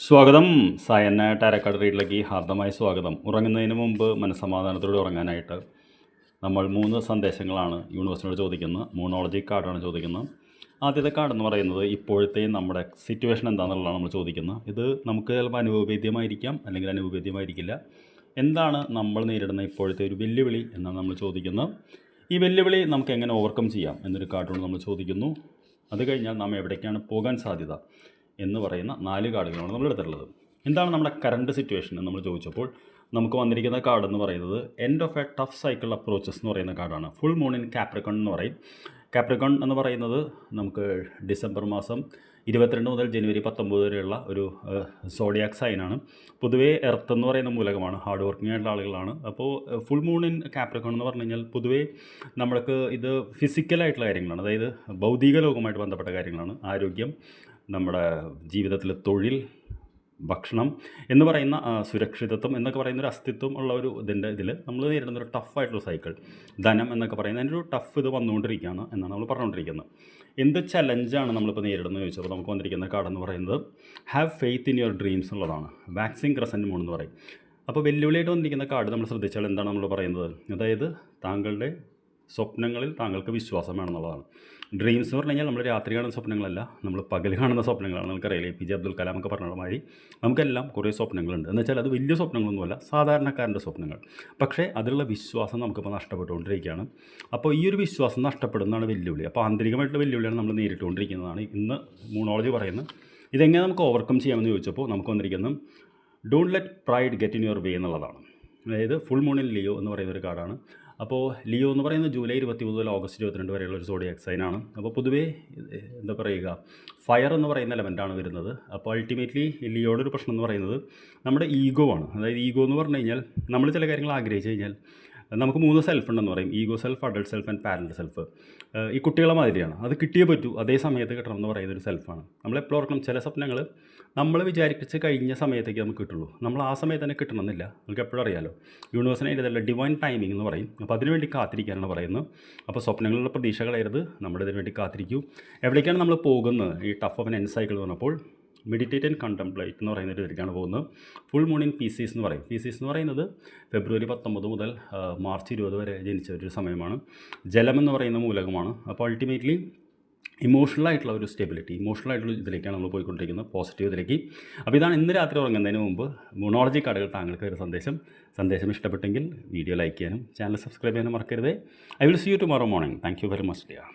സ്വാഗതം. സായന്ന ടാരക്കാട് റീഡിലേക്ക് ഹാർദമായ സ്വാഗതം. ഉറങ്ങുന്നതിന് മുമ്പ് മനസ്സമാധാനത്തോടെ ഉറങ്ങാനായിട്ട് നമ്മൾ 3 സന്ദേശങ്ങളാണ് യൂണിവേഴ്സിനോട് ചോദിക്കുന്നത്. മൂണോളജി കാർഡാണ് ചോദിക്കുന്നത്. ആദ്യത്തെ കാർഡെന്ന് പറയുന്നത് ഇപ്പോഴത്തെ നമ്മുടെ സിറ്റുവേഷൻ എന്താണെന്നുള്ളതാണ് നമ്മൾ ചോദിക്കുന്നത്. ഇത് നമുക്ക് ചിലപ്പോൾ അനുഭവവേദ്യമായിരിക്കാം, അല്ലെങ്കിൽ അനുഭവവേദ്യമായിരിക്കില്ല. എന്താണ് നമ്മൾ നേരിടുന്ന ഇപ്പോഴത്തെ ഒരു വെല്ലുവിളി എന്നാണ് നമ്മൾ ചോദിക്കുന്നത്. ഈ വെല്ലുവിളി നമുക്ക് എങ്ങനെ ഓവർകം ചെയ്യാം എന്നൊരു കാർഡോട് നമ്മൾ ചോദിക്കുന്നു. അത് കഴിഞ്ഞാൽ നാം എവിടേക്കാണ് പോകാൻ സാധ്യത എന്ന് പറയുന്ന 4 കാർഡുകളാണ് നമ്മൾ എടുത്തിട്ടുള്ളത്. എന്താണ് നമ്മുടെ കറണ്ട് സിറ്റുവേഷൻ എന്ന് നമ്മൾ ചോദിച്ചപ്പോൾ നമുക്ക് വന്നിരിക്കുന്ന കാർഡ് എന്ന് പറയുന്നത് end of A tough cycle approaches എന്ന് പറയുന്ന കാർഡാണ്. ഫുൾ മൂൺ ഇൻ കാപ്രിക്കോൺ എന്ന് പറയും. കാപ്രിക്കോൺ എന്ന് പറയുന്നത് നമുക്ക് ഡിസംബർ മാസം 22 മുതൽ ജനുവരി 19 വരെയുള്ള ഒരു സോഡിയാക് സൈനാണ്. പൊതുവേ എർത്ത് എന്ന് പറയുന്ന മൂലകമാണ്, ഹാർഡ് വർക്കിംഗ് ആയിട്ടുള്ള ആളുകളാണ്. അപ്പോൾ ഫുൾ മൂൺ ഇൻ കാപ്രിക്കോൺ എന്ന് പറഞ്ഞു കഴിഞ്ഞാൽ പൊതുവേ നമ്മൾക്ക് ഇത് ഫിസിക്കലായിട്ടുള്ള കാര്യങ്ങളാണ്, അതായത് ഭൗതിക ലോകവുമായിട്ട് ബന്ധപ്പെട്ട കാര്യങ്ങളാണ്. ആരോഗ്യം, നമ്മുടെ ജീവിതത്തിൽ തൊഴിൽ, ഭക്ഷണം എന്ന് പറയുന്ന സുരക്ഷിതത്വം എന്നൊക്കെ പറയുന്ന ഒരു അസ്തിത്വം ഉള്ള ഒരു ഇതിൽ നമ്മൾ നേരിടുന്ന ഒരു ടഫായിട്ടുള്ള സൈക്കിൾ, ധനം എന്നൊക്കെ പറയുന്ന അതിൻ്റെ ഒരു ടഫ് ഇത് വന്നുകൊണ്ടിരിക്കുകയാണ് എന്നാണ് നമ്മൾ പറഞ്ഞുകൊണ്ടിരിക്കുന്നത്. എന്ത് ചലഞ്ചാണ് നമ്മളിപ്പോൾ നേരിടുന്നത് ചോദിച്ചപ്പോൾ നമുക്ക് വന്നിരിക്കുന്ന കാർഡെന്ന് പറയുന്നത് have faith in your dreams എന്നുള്ളതാണ്. വാക്സിൻ ക്രസൻറ്റ് മൂൺ എന്ന് പറയും. അപ്പോൾ വെല്ലുവിളിയായിട്ട് വന്നിരിക്കുന്ന കാർഡ് നമ്മൾ ശ്രദ്ധിച്ചാൽ എന്താണ് നമ്മൾ പറയുന്നത്, അതായത് താങ്കളുടെ സ്വപ്നങ്ങളിൽ താങ്കൾക്ക് വിശ്വാസം വേണമെന്നുള്ളതാണ്. ഡ്രീംസ് എന്ന് പറഞ്ഞു കഴിഞ്ഞാൽ നമ്മൾ രാത്രി കാണുന്ന സ്വപ്നങ്ങളല്ല, നമ്മൾ പകൽ കാണുന്ന സ്വപ്നങ്ങളാണ്. നമുക്കറിയില്ലേ, APJ അബ്ദുൽ കലാം ഒക്കെ പറഞ്ഞ മാതിരി നമുക്കെല്ലാം കുറേ സ്വപ്നങ്ങളുണ്ട്. എന്ന് വെച്ചാൽ അത് വലിയ സ്വപ്നങ്ങളൊന്നുമല്ല, സാധാരണക്കാരൻ്റെ സ്വപ്നങ്ങൾ. പക്ഷേ അതിലുള്ള വിശ്വാസം നമുക്കിപ്പോൾ നഷ്ടപ്പെട്ടുകൊണ്ടിരിക്കുകയാണ്. അപ്പോൾ ഈ ഒരു വിശ്വാസം നഷ്ടപ്പെടുന്നതാണ് വെല്ലുവിളി. അപ്പോൾ ആന്തരികമായിട്ടുള്ള വെല്ലുവിളിയാണ് നമ്മൾ നേരിട്ടുകൊണ്ടിരിക്കുന്നതാണ് ഇന്ന് മൂണോളജി പറയുന്നത്. ഇതെങ്ങനെ നമുക്ക് ഓവർകം ചെയ്യാമെന്ന് ചോദിച്ചപ്പോൾ നമുക്ക് വന്നിരിക്കുന്നത് don't let pride get in your way എന്നുള്ളതാണ്. അതായത് ഫുൾ മൂണിൽ ലിയോ എന്ന് പറയുന്ന ഒരു കാർഡാണ്. അപ്പോൾ ലിയോ എന്ന് പറയുന്നത് ജൂലൈ 23 മുതൽ ഓഗസ്റ്റ് 22 വരെയുള്ള ഒരു സോഡിയാക് സൈനാണ്. അപ്പോൾ പൊതുവേ എന്താ പറയുക, ഫയർ എന്ന് പറയുന്ന എലമെൻറ്റാണ് വരുന്നത്. അപ്പോൾ അൾട്ടിമേറ്റ്ലി ലിയോയുടെ ഒരു പ്രശ്നം എന്ന് പറയുന്നത് നമ്മുടെ ഈഗോ ആണ്. അതായത് ഈഗോ എന്ന് പറഞ്ഞു കഴിഞ്ഞാൽ നമ്മൾ ചില കാര്യങ്ങൾ ആഗ്രഹിച്ചു കഴിഞ്ഞാൽ നമുക്ക് 3 സെൽഫ് ഉണ്ടെന്ന് പറയും. Ego self, adult self and parent self. ഈ കുട്ടികളെ മാതിരിയാണ്, അത് കിട്ടിയേ പറ്റൂ, അതേ സമയത്ത് കിട്ടണം എന്ന് പറയുന്നൊരു സെൽഫാണ്. നമ്മളെപ്പോഴും ഓർക്കണം, ചില സ്വപ്നങ്ങൾ നമ്മൾ വിചാരിച്ച് കഴിഞ്ഞ സമയത്തേക്ക് നമുക്ക് കിട്ടുള്ളൂ, നമ്മൾ ആ സമയത്ത് തന്നെ കിട്ടണമെന്നില്ല. നമുക്ക് എപ്പോഴും അറിയാമല്ലോ, യൂണിവേഴ്സിനെ ഇതല്ല ഡിവൈൻ ടൈമിംഗ് എന്ന് പറയും. അപ്പോൾ അതിനുവേണ്ടി കാത്തിരിക്കാനാണ് പറയുന്നത്. അപ്പോൾ സ്വപ്നങ്ങളുടെ പ്രതീക്ഷകളായിരുന്നു, നമ്മുടെ ഇതിനു വേണ്ടി കാത്തിരിക്കൂ. എവിടേക്കാണ് നമ്മൾ പോകുന്നത് ഈ tough of N N cycle പറഞ്ഞപ്പോൾ മെഡിറ്റേറ്റ് ആൻഡ് കണ്ടംപ്ലേറ്റ് എന്ന് പറയുന്ന ഒരു ഇതിലേക്കാണ് പോകുന്നത്. ഫുൾ മൂൺ ഇൻ പീസീസ് എന്ന് പറയും. പീസീസ് എന്ന് പറയുന്നത് ഫെബ്രുവരി 19 മുതൽ മാർച്ച് 20 വരെ ജനിച്ച ഒരു സമയമാണ്. ജലം എന്ന് പറയുന്ന മൂലകമാണ്. അപ്പോൾ അൾട്ടിമേറ്റ്ലി ഇമോഷണലായിട്ടുള്ള ഒരു സ്റ്റെബിലിറ്റി, ഇമോഷണലായിട്ടുള്ള ഇതിലേക്കാണ് നമ്മൾ പോയിക്കൊണ്ടിരിക്കുന്നത്, പോസിറ്റീവ് ഇതിലേക്ക്. അപ്പോൾ ഇതാണ് ഇന്ന് രാത്രി ഉറങ്ങുന്നതിന് മുമ്പ് മൂണോളജി കാർഡുകൾ താങ്കൾക്ക് ഒരു സന്ദേശം ഇഷ്ടപ്പെട്ടെങ്കിൽ വീഡിയോ ലൈക്ക് ചെയ്യാനും ചാനൽ സബ്സ്ക്രൈബ് ചെയ്യാനും മറക്കരുത്. I will see you tomorrow morning. Thank you very much dear.